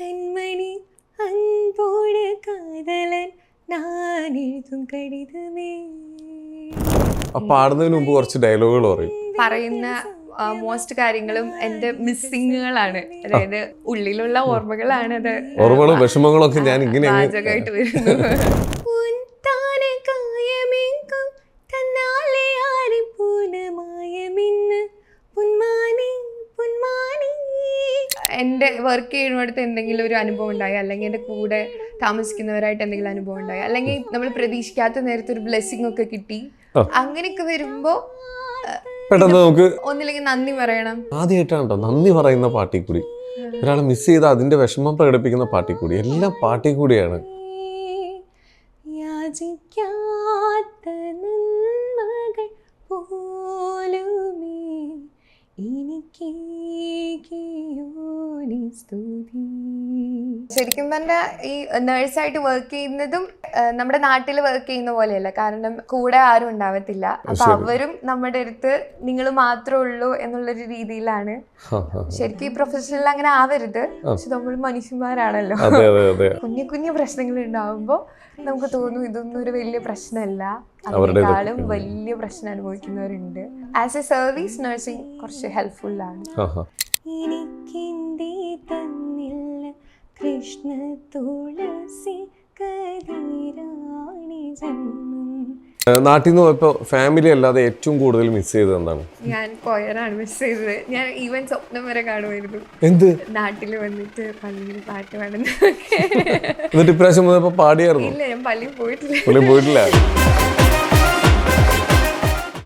கண்மணி அன்போடு காதலன் நான் எழுதும் கடிதமே. പാടുന്നതിന് മുമ്പ് കുറച്ച് ഡയലോഗുകൾ പറയും. പറയുന്ന മോസ്റ്റ് കാര്യങ്ങളും എൻ്റെ മിസ്സിങ്ങുകളാണ്, അതായത് ഉള്ളിലുള്ള ഓർമ്മകളാണ്. അത് ഓർമ്മകളും വിഷമങ്ങളൊക്കെ ഞാൻ ഇങ്ങനെ പാചകമായിട്ട് വരുന്നു. എൻ്റെ വർക്ക് ചെയ്യുന്നിടത്ത് എന്തെങ്കിലും ഒരു അനുഭവം ഉണ്ടായി, അല്ലെങ്കിൽ എൻ്റെ കൂടെ താമസിക്കുന്നവരായിട്ട് എന്തെങ്കിലും അനുഭവം ഉണ്ടായി, അല്ലെങ്കിൽ നമ്മൾ പ്രതീക്ഷിക്കാത്ത നേരത്തെ ഒരു ബ്ലെസ്സിങ് ഒക്കെ കിട്ടി, അങ്ങനെയൊക്കെ വരുമ്പോ പെട്ടെന്ന് നമുക്ക് ഒന്നില്ലെങ്കിൽ നന്ദി പറയണം. ആദ്യമായിട്ടാണോ നന്ദി പറയുന്ന പാട്ടിൽ കൂടി, ഒരാളെ മിസ് ചെയ്ത അതിന്റെ വിഷമം പ്രകടിപ്പിക്കുന്ന പാട്ടിൽ കൂടി, എല്ലാം പാട്ടിൽ കൂടിയാണ്. ശരിക്കും പറഞ്ഞാൽ ഈ നേഴ്സായിട്ട് വർക്ക് ചെയ്യുന്നതും നമ്മുടെ നാട്ടിൽ വർക്ക് ചെയ്യുന്ന പോലെയല്ല, കാരണം കൂടെ ആരും ഉണ്ടാവത്തില്ല. അപ്പൊ അവരും നമ്മുടെ അടുത്ത് നിങ്ങൾ മാത്രമേ ഉള്ളൂ എന്നുള്ളൊരു രീതിയിലാണ്. ശരിക്കും ഈ പ്രൊഫഷനിൽ അങ്ങനെ ആവരുത്, പക്ഷെ നമ്മൾ മനുഷ്യന്മാരാണല്ലോ. കുഞ്ഞു കുഞ്ഞു പ്രശ്നങ്ങൾ ഉണ്ടാവുമ്പോ നമുക്ക് തോന്നും ഇതൊന്നും ഒരു വലിയ പ്രശ്നമല്ല, അതിനേക്കാളും വലിയ പ്രശ്നം അനുഭവിക്കുന്നവരുണ്ട്. ആസ് എ സർവീസ് നഴ്സിംഗ് കുറച്ച് ഹെൽപ്ഫുൾ ആണ്. എനിക്കെന്തേ തന്നില്ല കൃഷ്ണ തുളസി കതിരാണി ജന്മം. നാട്ടിൽ നിന്ന് പോയപ്പോ ഫാമിലി അല്ലാതെ ഏറ്റവും കൂടുതൽ മിസ് ചെയ്തത് എന്താണ്? ഞാൻ കൊയറാണ് മിസ് ചെയ്തത്. ഞാൻ ഈവൻ സ്വപ്നം വരെ കാണുമായിരുന്നു എന്ത് നാട്ടിൽ വന്നിട്ട് പള്ളിയിൽ പാട്ട് പാടുന്ന. എന്നിട്ട് ഇപ്രാവശ്യം പാടിയായിരുന്നു? ഇല്ല, ഞാൻ പള്ളിയിൽ പോയിട്ടില്ല.